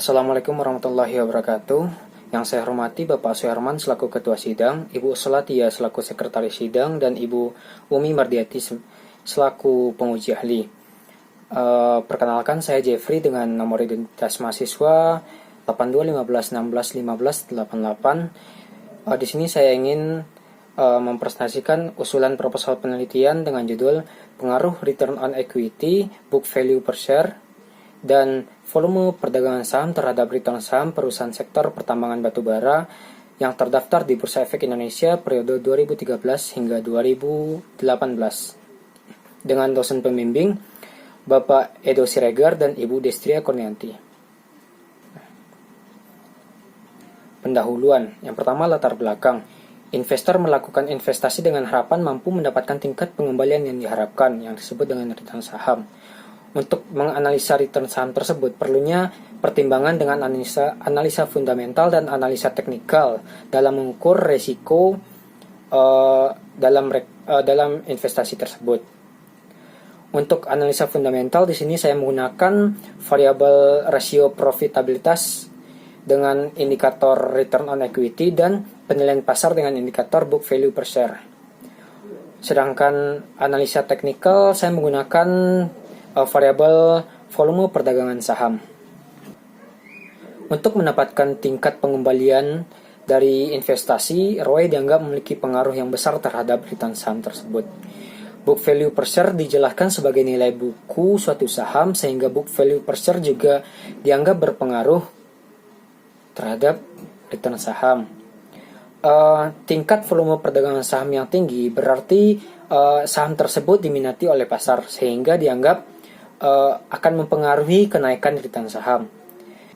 Assalamualaikum warahmatullahi wabarakatuh. Yang saya hormati Bapak Suherman selaku Ketua Sidang, Ibu Solatia selaku Sekretaris Sidang, dan Ibu Umi Mardiati selaku penguji ahli. Perkenalkan, saya Jeffrey dengan nomor identitas mahasiswa 8215161588. Di sini saya ingin mempresentasikan usulan proposal penelitian dengan judul Pengaruh Return on Equity, Book Value per Share, dan volume perdagangan saham terhadap return saham perusahaan sektor pertambangan batubara yang terdaftar di Bursa Efek Indonesia periode 2013 hingga 2018. Dengan dosen pembimbing Bapak Edo Siregar dan Ibu Destria Kurnianti. Pendahuluan. Yang pertama, latar belakang. Investor melakukan investasi dengan harapan mampu mendapatkan tingkat pengembalian yang diharapkan, yang disebut dengan return saham. Untuk menganalisa return saham tersebut, perlunya pertimbangan dengan analisa fundamental dan analisa teknikal dalam mengukur resiko dalam investasi tersebut. Untuk analisa fundamental, di sini saya menggunakan variabel rasio profitabilitas dengan indikator return on equity dan penilaian pasar dengan indikator book value per share. Sedangkan analisa teknikal, saya menggunakan variabel volume perdagangan saham. Untuk mendapatkan tingkat pengembalian dari investasi, ROE dianggap memiliki pengaruh yang besar terhadap return saham tersebut. Book value per share dijelaskan sebagai nilai buku suatu saham, sehingga book value per share juga dianggap berpengaruh terhadap return saham. Tingkat volume perdagangan saham yang tinggi berarti saham tersebut diminati oleh pasar, sehingga dianggap akan mempengaruhi kenaikan return saham.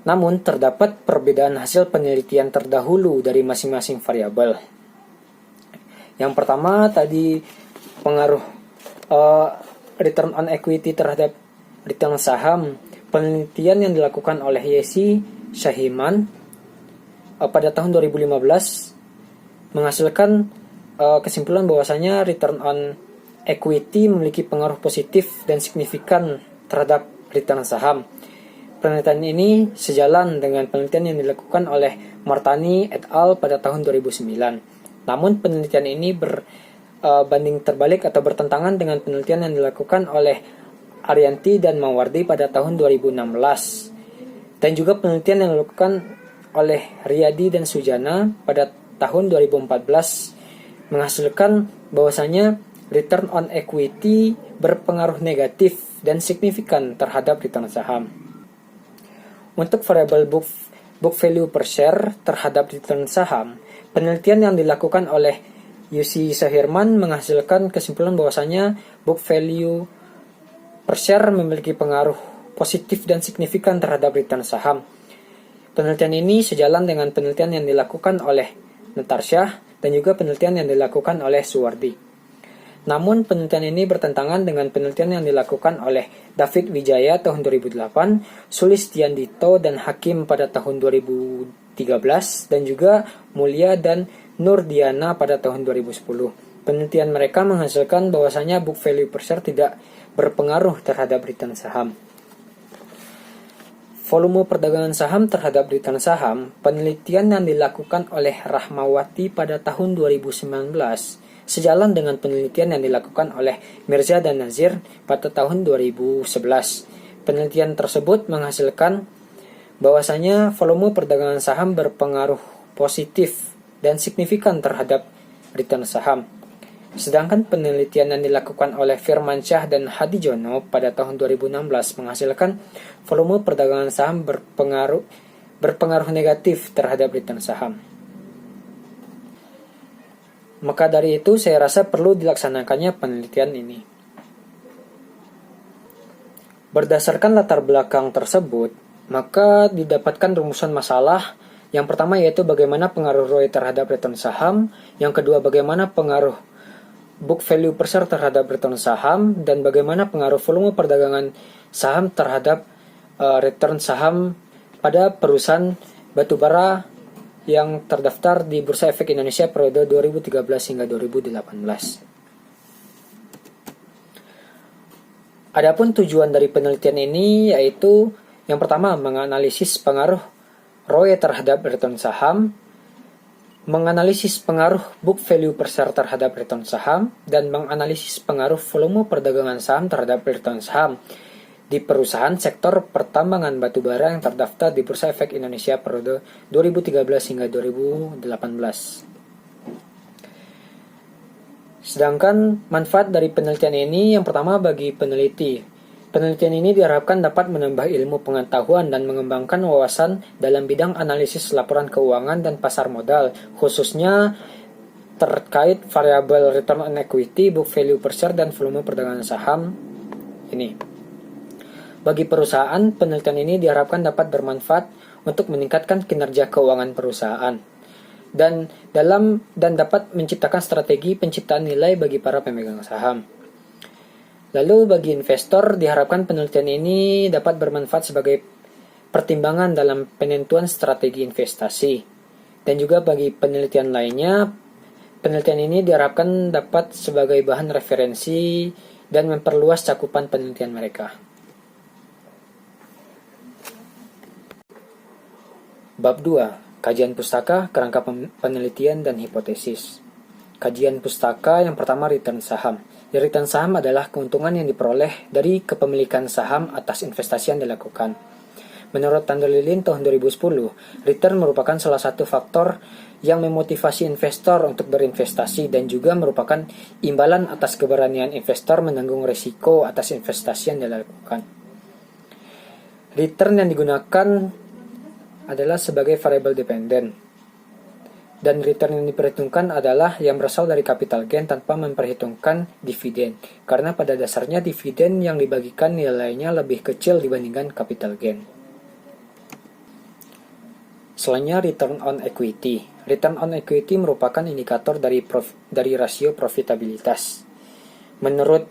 Namun, terdapat perbedaan hasil penelitian terdahulu dari masing-masing variabel. Yang pertama tadi, pengaruh return on equity terhadap return saham. Penelitian yang dilakukan oleh Yesi Shahiman pada tahun 2015 menghasilkan kesimpulan bahwasanya return on equity memiliki pengaruh positif dan signifikan terhadap return saham. Penelitian ini sejalan dengan penelitian yang dilakukan oleh Martani et al. Pada tahun 2009. Namun penelitian ini berbanding terbalik atau bertentangan dengan penelitian yang dilakukan oleh Arianti dan Mawardi pada tahun 2016. Dan juga penelitian yang dilakukan oleh Riyadi dan Sujana pada tahun 2014 menghasilkan bahwasanya return on equity berpengaruh negatif dan signifikan terhadap return saham. Untuk variabel book value per share terhadap return saham, penelitian yang dilakukan oleh Yesi Shahiman menghasilkan kesimpulan bahwasanya book value per share memiliki pengaruh positif dan signifikan terhadap return saham. Penelitian ini sejalan dengan penelitian yang dilakukan oleh Natarsyah dan juga penelitian yang dilakukan oleh Suwardi. Namun penelitian ini bertentangan dengan penelitian yang dilakukan oleh David Wijaya tahun 2008, Sulistiandito dan Hakim pada tahun 2013, dan juga Mulia dan Nurdiana pada tahun 2010. Penelitian mereka menghasilkan bahwasanya book value per share tidak berpengaruh terhadap return saham. Volume perdagangan saham terhadap return saham, penelitian yang dilakukan oleh Rahmawati pada tahun 2019 sejalan dengan penelitian yang dilakukan oleh Mirza dan Nazir pada tahun 2011. Penelitian tersebut menghasilkan bahwasanya volume perdagangan saham berpengaruh positif dan signifikan terhadap return saham. Sedangkan penelitian yang dilakukan oleh Firmansyah dan Hadijono pada tahun 2016 menghasilkan volume perdagangan saham berpengaruh negatif terhadap return saham. Maka dari itu saya rasa perlu dilaksanakannya penelitian ini. Berdasarkan latar belakang tersebut, maka didapatkan rumusan masalah. Yang pertama yaitu bagaimana pengaruh ROE terhadap return saham, yang kedua bagaimana pengaruh book value per share terhadap return saham, dan bagaimana pengaruh volume perdagangan saham terhadap return saham pada perusahaan batubara yang terdaftar di Bursa Efek Indonesia periode 2013 hingga 2018. Adapun tujuan dari penelitian ini yaitu Yang pertama, menganalisis pengaruh ROE terhadap return saham, menganalisis pengaruh book value per share terhadap return saham, dan menganalisis pengaruh volume perdagangan saham terhadap return saham di perusahaan sektor pertambangan batubara yang terdaftar di Bursa Efek Indonesia periode 2013 hingga 2018. Sedangkan manfaat dari penelitian ini yang pertama bagi peneliti. Penelitian ini diharapkan dapat menambah ilmu pengetahuan dan mengembangkan wawasan dalam bidang analisis laporan keuangan dan pasar modal, khususnya terkait variabel return on equity, book value per share, dan volume perdagangan saham ini. Bagi perusahaan, penelitian ini diharapkan dapat bermanfaat untuk meningkatkan kinerja keuangan perusahaan dan dapat menciptakan strategi penciptaan nilai bagi para pemegang saham. Lalu bagi investor, diharapkan penelitian ini dapat bermanfaat sebagai pertimbangan dalam penentuan strategi investasi. Dan juga bagi penelitian lainnya, penelitian ini diharapkan dapat sebagai bahan referensi dan memperluas cakupan penelitian mereka. Bab 2. Kajian pustaka, kerangka penelitian, dan hipotesis. Kajian pustaka yang pertama, return saham. Return saham adalah keuntungan yang diperoleh dari kepemilikan saham atas investasi yang dilakukan. Menurut Thunder Lilin tahun 2010, return merupakan salah satu faktor yang memotivasi investor untuk berinvestasi dan juga merupakan imbalan atas keberanian investor menanggung risiko atas investasi yang dilakukan. Return yang digunakan adalah sebagai variable dependent. Dan return yang diperhitungkan adalah yang berasal dari capital gain tanpa memperhitungkan dividen. Karena pada dasarnya dividen yang dibagikan nilainya lebih kecil dibandingkan capital gain. Selanjutnya return on equity. Return on equity merupakan indikator dari rasio profitabilitas. Menurut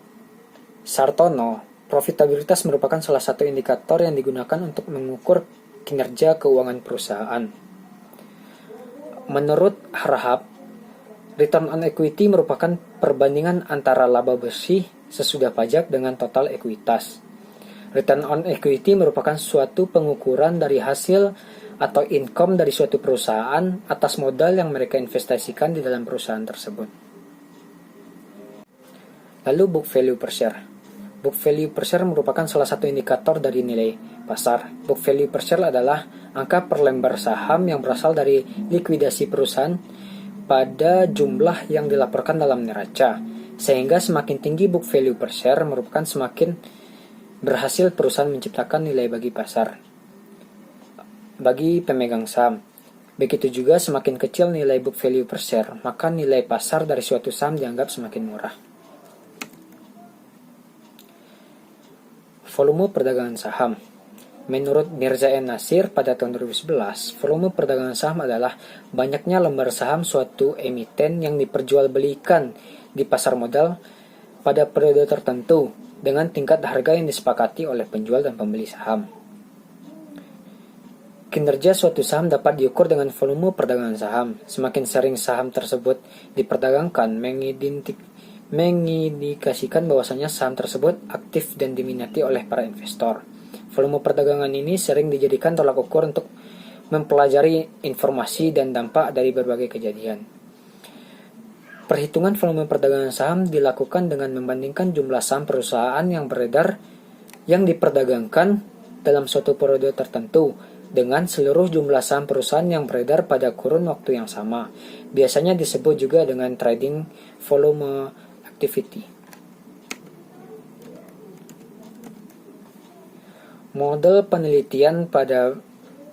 Sartono, profitabilitas merupakan salah satu indikator yang digunakan untuk mengukur kinerja keuangan perusahaan. Menurut Harahap, return on equity merupakan perbandingan antara laba bersih sesudah pajak dengan total ekuitas. Return on equity merupakan suatu pengukuran dari hasil atau income dari suatu perusahaan atas modal yang mereka investasikan di dalam perusahaan tersebut. Lalu book value per share. Book value per share merupakan salah satu indikator dari nilai pasar. Book value per share adalah angka per lembar saham yang berasal dari likuidasi perusahaan pada jumlah yang dilaporkan dalam neraca. Sehingga semakin tinggi book value per share merupakan semakin berhasil perusahaan menciptakan nilai bagi pasar, bagi pemegang saham. Begitu juga semakin kecil nilai book value per share, maka nilai pasar dari suatu saham dianggap semakin murah. Volume perdagangan saham. Menurut Mirza N. Nasir pada tahun 2011, volume perdagangan saham adalah banyaknya lembar saham suatu emiten yang diperjualbelikan di pasar modal pada periode tertentu dengan tingkat harga yang disepakati oleh penjual dan pembeli saham. Kinerja suatu saham dapat diukur dengan volume perdagangan saham. Semakin sering saham tersebut diperdagangkan, mengindikasikan bahwasanya saham tersebut aktif dan diminati oleh para investor. Volume perdagangan ini sering dijadikan tolak ukur untuk mempelajari informasi dan dampak dari berbagai kejadian. Perhitungan volume perdagangan saham dilakukan dengan membandingkan jumlah saham perusahaan yang beredar yang diperdagangkan dalam suatu periode tertentu dengan seluruh jumlah saham perusahaan yang beredar pada kurun waktu yang sama. Biasanya disebut juga dengan trading volume activity. Model penelitian pada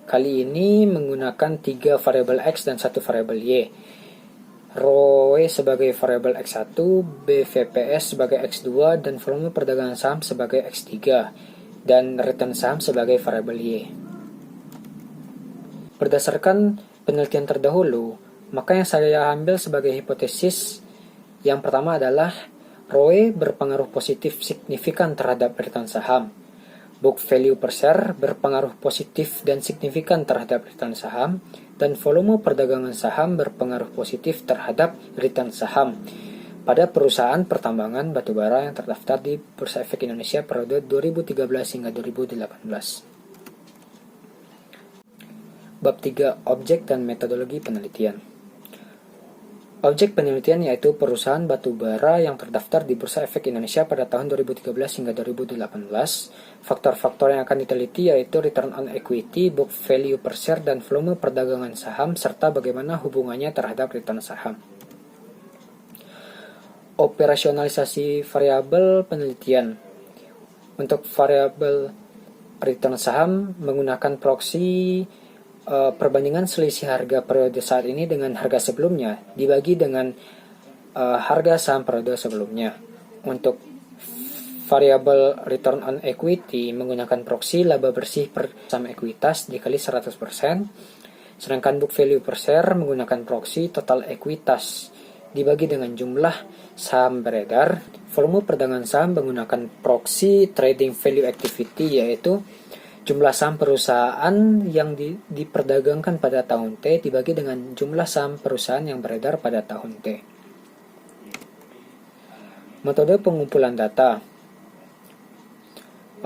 kali ini menggunakan 3 variabel X dan 1 variabel Y. ROE sebagai variabel X1, BVPS sebagai X2, dan volume perdagangan saham sebagai X3, dan return saham sebagai variabel Y. Berdasarkan penelitian terdahulu, maka yang saya ambil sebagai hipotesis yang pertama adalah ROE berpengaruh positif signifikan terhadap return saham. Book value per share berpengaruh positif dan signifikan terhadap return saham, dan volume perdagangan saham berpengaruh positif terhadap return saham pada perusahaan pertambangan batubara yang terdaftar di Bursa Efek Indonesia periode 2013 hingga 2018. Bab 3. Objek dan metodologi penelitian. Objek penelitian yaitu perusahaan batu bara yang terdaftar di Bursa Efek Indonesia pada tahun 2013 hingga 2018. Faktor-faktor yang akan diteliti yaitu return on equity, book value per share, dan volume perdagangan saham, serta bagaimana hubungannya terhadap return saham. Operasionalisasi variabel penelitian. Untuk variabel return saham menggunakan proksi perbandingan selisih harga periode saat ini dengan harga sebelumnya dibagi dengan harga saham periode sebelumnya. Untuk variabel return on equity menggunakan proksi laba bersih per saham ekuitas dikali 100%, sedangkan book value per share menggunakan proksi total ekuitas dibagi dengan jumlah saham beredar. Volume perdagangan saham menggunakan proksi trading value activity, yaitu jumlah saham perusahaan yang diperdagangkan pada tahun T dibagi dengan jumlah saham perusahaan yang beredar pada tahun T. Metode pengumpulan data.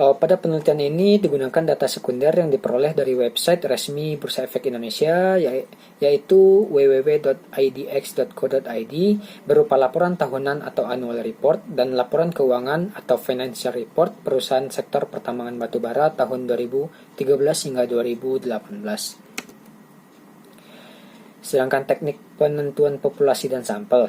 Pada penelitian ini digunakan data sekunder yang diperoleh dari website resmi Bursa Efek Indonesia, yaitu www.idx.co.id, berupa laporan tahunan atau annual report dan laporan keuangan atau financial report perusahaan sektor pertambangan batubara tahun 2013 hingga 2018. Sedangkan teknik penentuan populasi dan sampel.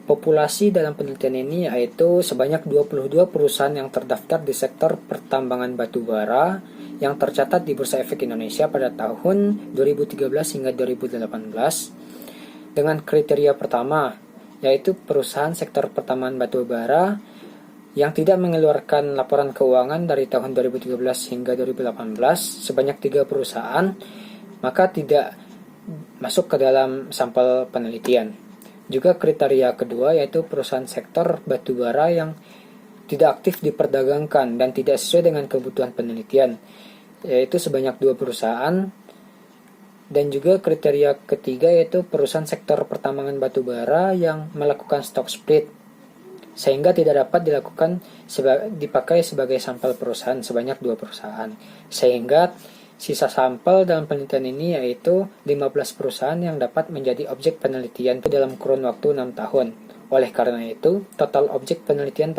Populasi dalam penelitian ini yaitu sebanyak 22 perusahaan yang terdaftar di sektor pertambangan batubara yang tercatat di Bursa Efek Indonesia pada tahun 2013 hingga 2018 dengan kriteria pertama, yaitu perusahaan sektor pertambangan batubara yang tidak mengeluarkan laporan keuangan dari tahun 2013 hingga 2018 sebanyak 3 perusahaan, maka tidak masuk ke dalam sampel penelitian. Juga kriteria kedua yaitu perusahaan sektor batubara yang tidak aktif diperdagangkan dan tidak sesuai dengan kebutuhan penelitian, yaitu sebanyak 2 perusahaan. Dan juga kriteria ketiga yaitu perusahaan sektor pertambangan batubara yang melakukan stock split, sehingga tidak dapat dipakai sebagai sampel perusahaan sebanyak 2 perusahaan. Sehingga sisa sampel dalam penelitian ini yaitu 15 perusahaan yang dapat menjadi objek penelitian dalam kurun waktu 6 tahun. Oleh karena itu, total objek penelitian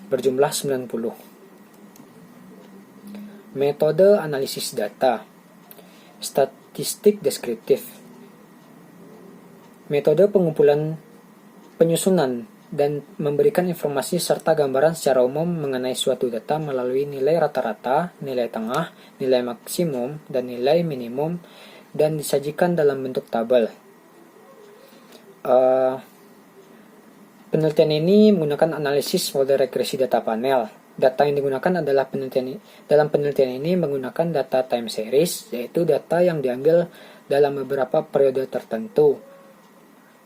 berjumlah 90. Metode analisis data. Statistik deskriptif. Metode pengumpulan, penyusunan dan memberikan informasi serta gambaran secara umum mengenai suatu data melalui nilai rata-rata, nilai tengah, nilai maksimum, dan nilai minimum, dan disajikan dalam bentuk tabel. Penelitian ini menggunakan analisis model regresi data panel. Data yang digunakan dalam penelitian ini menggunakan data time series, yaitu data yang diambil dalam beberapa periode tertentu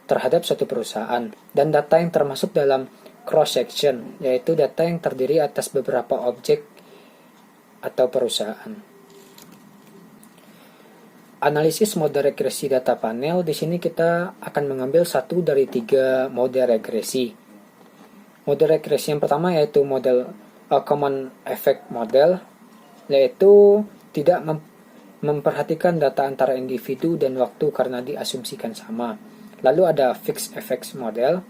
terhadap suatu perusahaan, dan data yang termasuk dalam cross section, yaitu data yang terdiri atas beberapa objek atau perusahaan. Analisis model regresi data panel. Di sini kita akan mengambil 1 dari 3 model regresi. Model regresi yang pertama yaitu model common effect model, yaitu tidak memperhatikan data antara individu dan waktu karena diasumsikan sama. Lalu ada fixed effects model.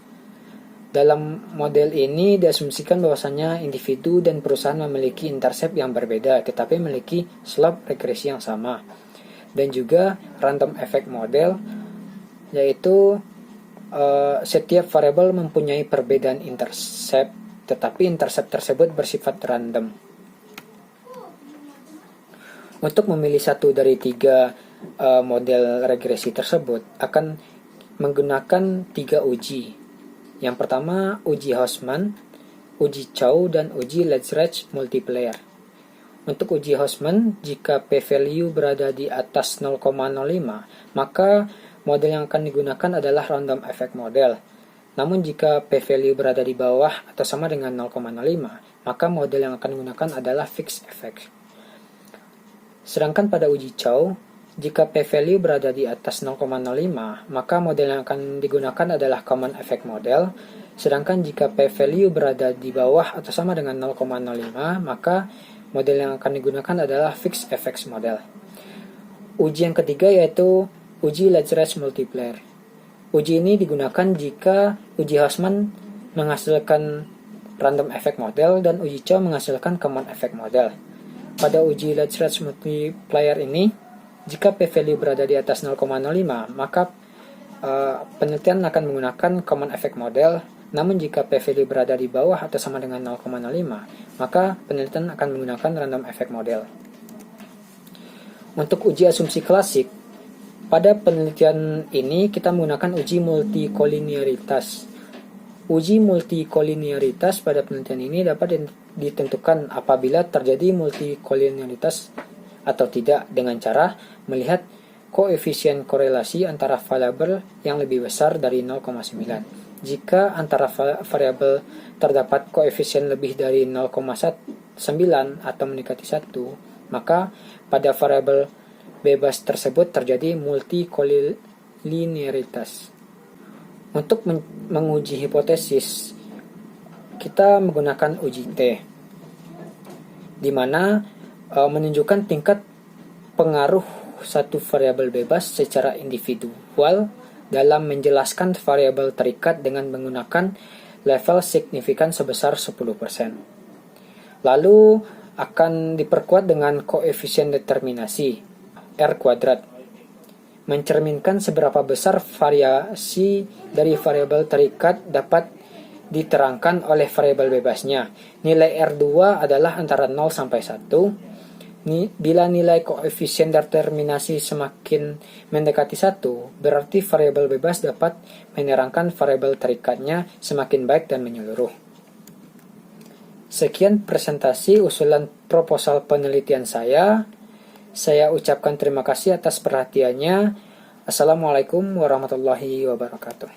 Dalam model ini diasumsikan bahwasanya individu dan perusahaan memiliki intercept yang berbeda tetapi memiliki slope regresi yang sama. Dan juga random effect model, yaitu setiap variabel mempunyai perbedaan intercept tetapi intercept tersebut bersifat random. Untuk memilih 1 dari 3 model regresi tersebut akan menggunakan 3 uji. Yang pertama, uji Hausman, uji Chow, dan uji Lagrange multiplier. Untuk uji Hausman, jika p-value berada di atas 0,05, maka model yang akan digunakan adalah random effect model. Namun jika p-value berada di bawah atau sama dengan 0,05, maka model yang akan digunakan adalah fixed effect. Sedangkan pada uji Chow, jika p-value berada di atas 0,05, maka model yang akan digunakan adalah common effect model. Sedangkan jika p-value berada di bawah atau sama dengan 0,05, maka Model yang akan digunakan adalah fixed effects model. Uji yang ketiga yaitu uji Lagrange multiplier. Uji ini digunakan jika uji Hausman menghasilkan random effect model dan uji Chow menghasilkan common effect model. Pada uji Lagrange multiplier ini, jika p-value berada di atas 0,05, maka penelitian akan menggunakan common effect model. Namun jika p-value berada di bawah atau sama dengan 0,05, maka penelitian akan menggunakan random effect model. Untuk uji asumsi klasik, pada penelitian ini kita menggunakan uji multikolinearitas. Uji multikolinearitas pada penelitian ini dapat ditentukan apabila terjadi multikolinearitas atau tidak dengan cara melihat koefisien korelasi antara variabel yang lebih besar dari 0,9. Jika antara variabel terdapat koefisien lebih dari 0,9 atau mendekati 1, maka pada variabel bebas tersebut terjadi multikolinearitas. Untuk menguji hipotesis, kita menggunakan uji T, di mana menunjukkan tingkat pengaruh satu variabel bebas secara individual dalam menjelaskan variabel terikat dengan menggunakan level signifikan sebesar 10%. Lalu akan diperkuat dengan koefisien determinasi R kuadrat, mencerminkan seberapa besar variasi dari variabel terikat dapat diterangkan oleh variabel bebasnya. Nilai R2 adalah antara 0 sampai 1. Bila nilai koefisien determinasi semakin mendekati 1, berarti variabel bebas dapat menerangkan variabel terikatnya semakin baik dan menyeluruh. Sekian presentasi usulan proposal penelitian saya. Saya ucapkan terima kasih atas perhatiannya. Assalamualaikum warahmatullahi wabarakatuh.